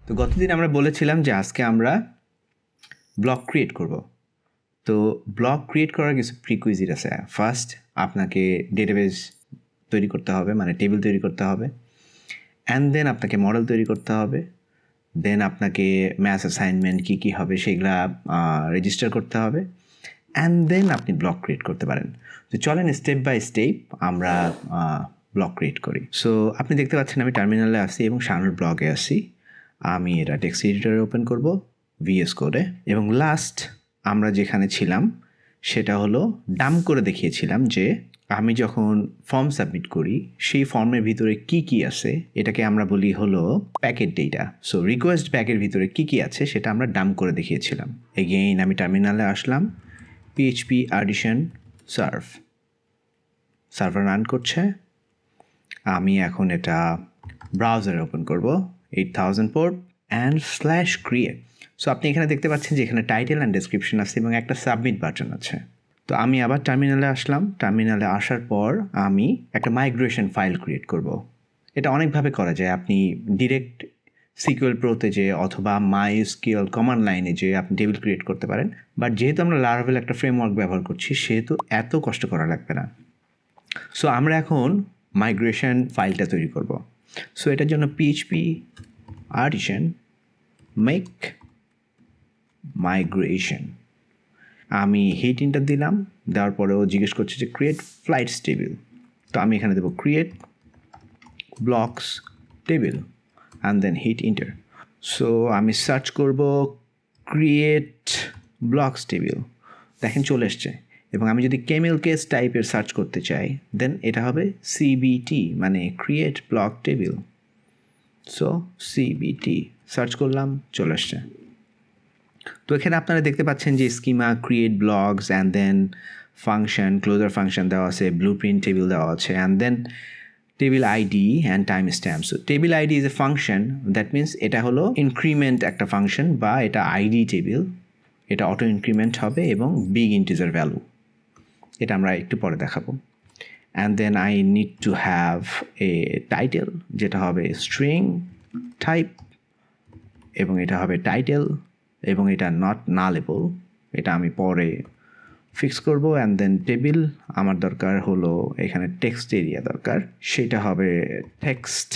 তো গতদিন আমরা বলেছিলাম যে আজকে আমরা ব্লক ক্রিয়েট করব। তো ব্লক ক্রিয়েট করার কিছু প্রিকুইজিট আছে। ফার্স্ট আপনাকে ডেটাবেস তৈরি করতে হবে, মানে টেবিল তৈরি করতে হবে, অ্যান্ড দেন আপনাকে মডেল তৈরি করতে হবে, দেন আপনাকে ম্যাথ অ্যাসাইনমেন্ট কী কী হবে সেগুলা রেজিস্টার করতে হবে, অ্যান্ড দেন আপনি ব্লক ক্রিয়েট করতে পারেন। তো চলেন স্টেপ বাই স্টেপ আমরা ব্লক ক্রিয়েট করি। সো আপনি দেখতে পাচ্ছেন আমি টার্মিনালে আসি এবং শানুর ব্লগে আসি। আমি এটা টেক্সট এডিটরে ওপেন করব ভিএস কোডে, এবং লাস্ট আমরা যেখানে ছিলাম সেটা হলো ডাম্প করে দেখিয়েছিলাম যে আমি যখন ফর্ম সাবমিট করি সেই ফর্মের ভিতরে কি কি আছে এটাকে আমরা বলি হলো প্যাকেট ডেটা। সো রিকোয়েস্ট ব্যাগের ভিতরে কি কি আছে সেটা আমরা ডাম্প করে দেখিয়েছিলাম। এগেইন আমি টার্মিনালে আসলাম, পিএইচপি অ্যাডিশন সার্ভার রান করছে। আমি এখন এটা ব্রাউজারে ওপেন করব 8000 পোর্ট অ্যান্ড /create। সো আপনি এখানে দেখতে পাচ্ছেন যে এখানে টাইটেল অ্যান্ড ডেসক্রিপশন আছে এবং একটা সাবমিট বাটন আছে। তো আমি আবার টার্মিনালে আসলাম। টার্মিনালে আসার পর আমি একটা মাইগ্রেশন ফাইল ক্রিয়েট করব। এটা অনেকভাবে করা যায়। আপনি ডিরেক্ট সিকিউএল প্রোতে যে অথবা মাইএসকিউএল কমান্ড লাইনে যে আপনি টেবিল ক্রিয়েট করতে পারেন, বাট যেহেতু আমরা লারাভেল একটা ফ্রেমওয়ার্ক ব্যবহার করছি সেহেতু এত কষ্ট করা লাগবে না। সো আমরা এখন মাইগ্রেশন ফাইলটা তৈরি করব। সো এটার জন্য পিএইচপি অ্যাডিশন মেক মাইগ্রেশন, আমি হিট ইন্টার দিলাম, দেওয়ার পরেও জিজ্ঞেস করছে যে ক্রিয়েট ফ্লাইটস টেবিল। তো আমি এখানে দেবো create blocks table and then hit enter. So আমি সার্চ করব ক্রিয়েট ব্লকস টেবিল, দেখেন চলে এসছে। এবং আমি যদি কেমেল কেস টাইপের সার্চ করতে চাই দেন এটা হবে সিবিটি, মানে create block table. So CBT search করলাম, চলে এসছে। তো এখানে আপনারা দেখতে পাচ্ছেন যে schema, create blogs and then function, closure function দেওয়া আছে, ব্লু প্রিন্ট টেবিল দেওয়া আছে, and then table ID and timestamp. So table ID is a function, that means এটা হলো ইনক্রিমেন্ট একটা ফাংশন, বা এটা আইডি টেবিল, এটা অটো ইনক্রিমেন্ট হবে এবং বিগ ইন্টিজার ভ্যালু, এটা আমরা একটু পরে দেখাবো। And then I need to have a title, যেটা হবে স্ট্রিং টাইপ, এবং এটা হবে টাইটেল, এবং এটা নট নালেবল, এটা আমি পরে ফিক্স করব। অ্যান্ড দেন টেবিল আমার দরকার হলো এখানে টেক্সট এরিয়া দরকার, সেটা হবে text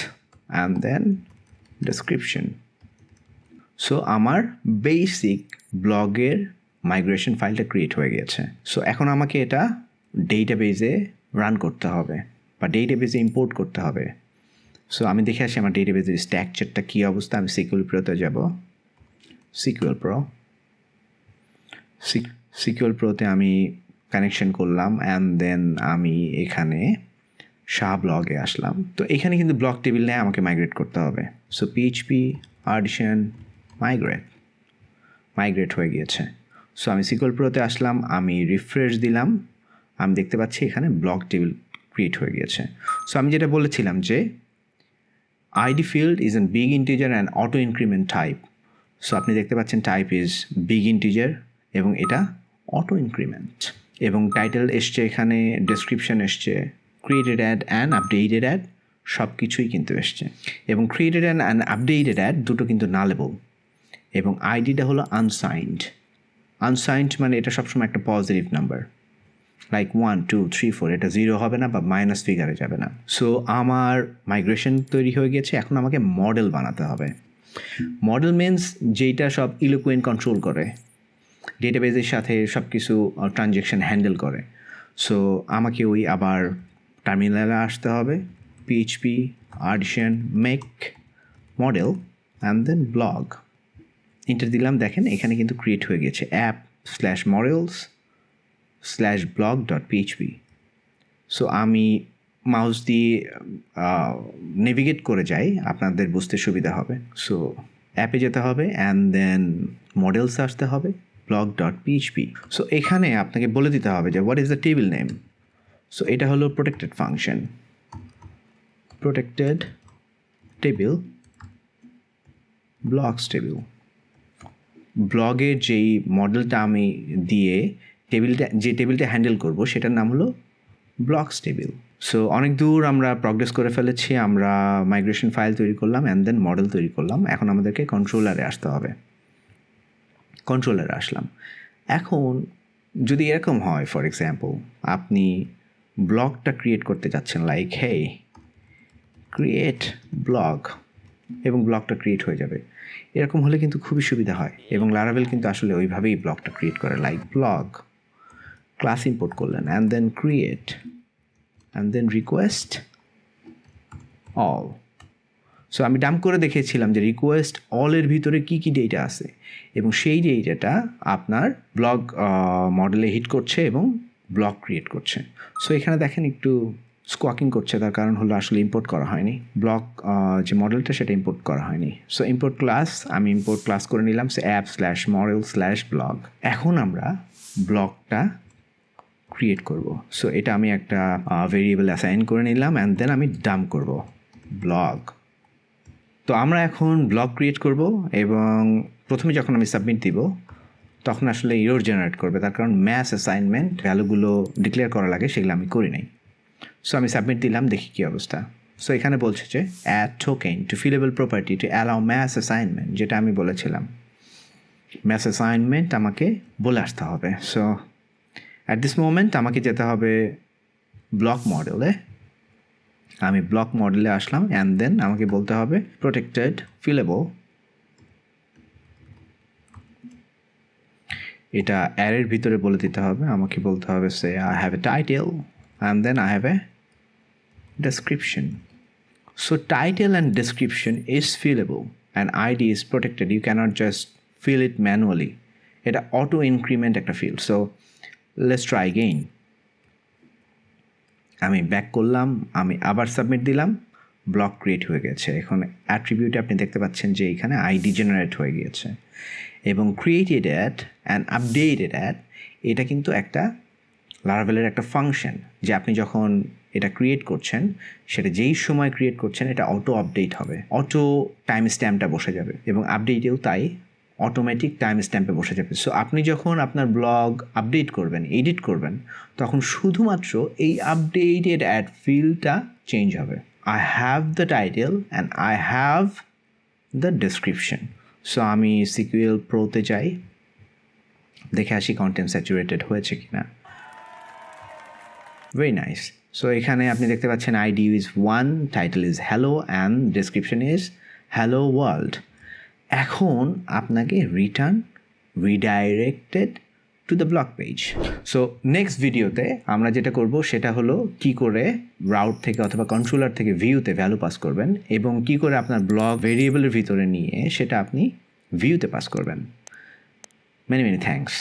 and then description. So আমার বেসিক ব্লগের মাইগ্রেশন ফাইলটা ক্রিয়েট হয়ে গেছে। সো এখন আমাকে এটা ডেটাবেজে রান করতে হবে বা ডেটাবেজে ইম্পোর্ট করতে হবে। সো আমি দেখে আসি আমার ডেটাবেজের স্ট্রাকচারটা কী অবস্থা। আমি সিকিউএল প্রোতে যাব, সিকিউএল প্রোতে আমি কানেকশন করলাম, অ্যান্ড দেন আমি এখানে শাহ ব্লগে আসলাম। তো এখানে কিন্তু ব্লক টেবিল নেই, আমাকে মাইগ্রেট করতে হবে। সো পিএইচপি অ্যাডিশন মাইগ্রেট হয়ে গিয়েছে। সো আমি সিকিউএল প্রোতে আসলাম, আমি রিফ্রেশ দিলাম, আমি দেখতে পাচ্ছি এখানে ব্লক টেবিল ক্রিয়েট হয়ে গিয়েছে। সো আমি যেটা বলেছিলাম যে ID field is an big integer and auto increment type. So আপনি দেখতে পাচ্ছেন টাইপ ইজ বিগ ইন্টিজার এবং এটা অটো ইনক্রিমেন্ট, এবং টাইটেল এসছে, এখানে ডেসক্রিপশন এসছে, created at and updated at সব কিছুই কিন্তু এসছে। এবং ক্রিয়েটেড অ্যান্ড আপডেটেড অ্যাড দুটো কিন্তু নালেবল, এবং আইডিটা হলো আনসাইন্ড মানে এটা সবসময় একটা পজিটিভ নাম্বার, লাইক 1 2 3 4, এটা 0 হবে না বা মাইনাস ফিগারে যাবে না। সো আমার মাইগ্রেশন তৈরি হয়ে গেছে, এখন আমাকে মডেল বানাতে হবে। মডেল মিনস যেটা সব ইলোকুয়েন্ট কন্ট্রোল করে, ডেটাবেজের সাথে সব কিছু ট্রানজ্যাকশন হ্যান্ডেল করে। সো আমাকে ওই আবার টার্মিনালে আসতে হবে, PHP artisan make model and then blog enter দিলাম। দেখেন এখানে কিন্তু ক্রিয়েট হয়ে গেছে app/models/blog.php। সো আমি মাউস দিয়ে নেভিগেট করে যাই, আপনাদের বুঝতে সুবিধা হবে। সো অ্যাপে যেতে হবে অ্যান্ড দেন মডেলস আসতে হবে, blog.php। সো এখানে আপনাকে বলে দিতে হবে যে what is the table name. So এটা হলো protected function, protected table blocks table. ব্লগের যেই মডেলটা আমি দিয়ে যে টেবিলটা হ্যান্ডেল করব সেটার নাম হলো ব্লকস টেবিল। সো অনেক দূর আমরা প্রগ্রেস করে ফেলেছি, আমরা মাইগ্রেশন ফাইল তৈরি করলাম অ্যান্ড দেন মডেল তৈরি করলাম। এখন আমাদেরকে কন্ট্রোলারে আসতে হবে। কন্ট্রোলারে আসলাম। এখন যদি এরকম হয়, ফর এক্সাম্পল আপনি ব্লগটা ক্রিয়েট করতে যাচ্ছেন, লাইক হে ক্রিয়েট ব্লগ, এবং ব্লগটা ক্রিয়েট হয়ে যাবে। এরকম হলে কিন্তু খুবই সুবিধা হয়, এবং লারাভেল কিন্তু আসলে ওইভাবেই ব্লগটা ক্রিয়েট করে, লাইক ব্লগ ক্লাস ইম্পোর্ট করলেন and then create and then request all. So আমি ডাম্প করে দেখিয়েছিলাম যে রিকোয়েস্ট অলের ভিতরে কী কী ডেটা আছে, এবং সেই ডেটাটা আপনার ব্লগ মডেলে হিট করছে এবং ব্লগ ক্রিয়েট করছে। সো এখানে দেখেন একটু স্কোয়াকিং করছে, তার কারণ হলো আসলে ইম্পোর্ট করা হয়নি ব্লগ যে মডেলটা, সেটা ইম্পোর্ট করা হয়নি। সো ইম্পোর্ট ক্লাস, আমি ইম্পোর্ট ক্লাস করে নিলাম সে app/model/blog। এখন আমরা ব্লগটা ক্রিয়েট করব। সো এটা আমি একটা ভেরিয়েবল অ্যাসাইন করে নিলাম অ্যান্ড দেন আমি ডাম্প করব ব্লগ। তো আমরা এখন ব্লগ ক্রিয়েট করব, এবং প্রথমে যখন আমি সাবমিট দিব তখন আসলে এরর জেনারেট করবে, তার কারণ ম্যাথ অ্যাসাইনমেন্ট ভ্যালুগুলো ডিক্লেয়ার করা লাগে, সেগুলো আমি করি নাই। সো আমি সাবমিট দিলাম, দেখি কী অবস্থা। সো এখানে বলছে যে add token to fillable property to allow mass assignment, যেটা আমি বলেছিলাম ম্যাথ অ্যাসাইনমেন্ট আমাকে বলে আসতে হবে। সো অ্যাট দিস মোমেন্ট আমাকে যেতে হবে ব্লক মডেলে। আমি ব্লক মডেলে আসলাম অ্যান্ড দেন আমাকে বলতে হবে প্রোটেক্টেড ফিলেবল, এটা অ্যারের ভিতরে বলে দিতে হবে। আমাকে বলতে হবে সে I have a title and then I have a description. So title and description is fillable and ID is protected, you cannot just fill it manually, এটা অটো ইনক্রিমেন্ট একটা ফিল্ড। So let's try again. আমি back করলাম, আমি আবার submit দিলাম, block create হয়ে গেছে। এখন অ্যাট্রিবিউটে আপনি দেখতে পাচ্ছেন যে এখানে আইডি জেনারেট হয়ে গিয়েছে, এবং created at and updated at, এটা কিন্তু একটা লারাভেলের একটা ফাংশন, যে আপনি যখন এটা ক্রিয়েট করছেন, সেটা যেই সময় ক্রিয়েট করছেন এটা অটো আপডেট হবে, অটো টাইম স্ট্যাম্পটা বসে যাবে, এবং আপডেটেও তাই অটোমেটিক টাইম স্ট্যাম্পে বসে যাবে। সো আপনি যখন আপনার ব্লগ আপডেট করবেন, এডিট করবেন, তখন শুধুমাত্র এই আপডেটেড অ্যাড ফিল্ডটা চেঞ্জ হবে। I have the title and I have the description. So আমি সিকিউএল প্রোতে যাই, দেখে আসি কন্টেন্ট স্যাচুরেটেড হয়েছে কিনা। Very nice. সো এখানে আপনি দেখতে পাচ্ছেন ID is 1, title is hello and description is hello world. এখন আপনাকে redirected to the blog page. So next ভিডিওতে আমরা যেটা করব সেটা হলো কি করে রাউট থেকে অথবা কন্ট্রোলার থেকে ভিউতে ভ্যালু পাস করবেন, এবং কি করে আপনার ব্লগ ভেরিয়েবলের ভিতরে নিয়ে সেটা আপনি ভিউতে পাস করবেন। Many thanks.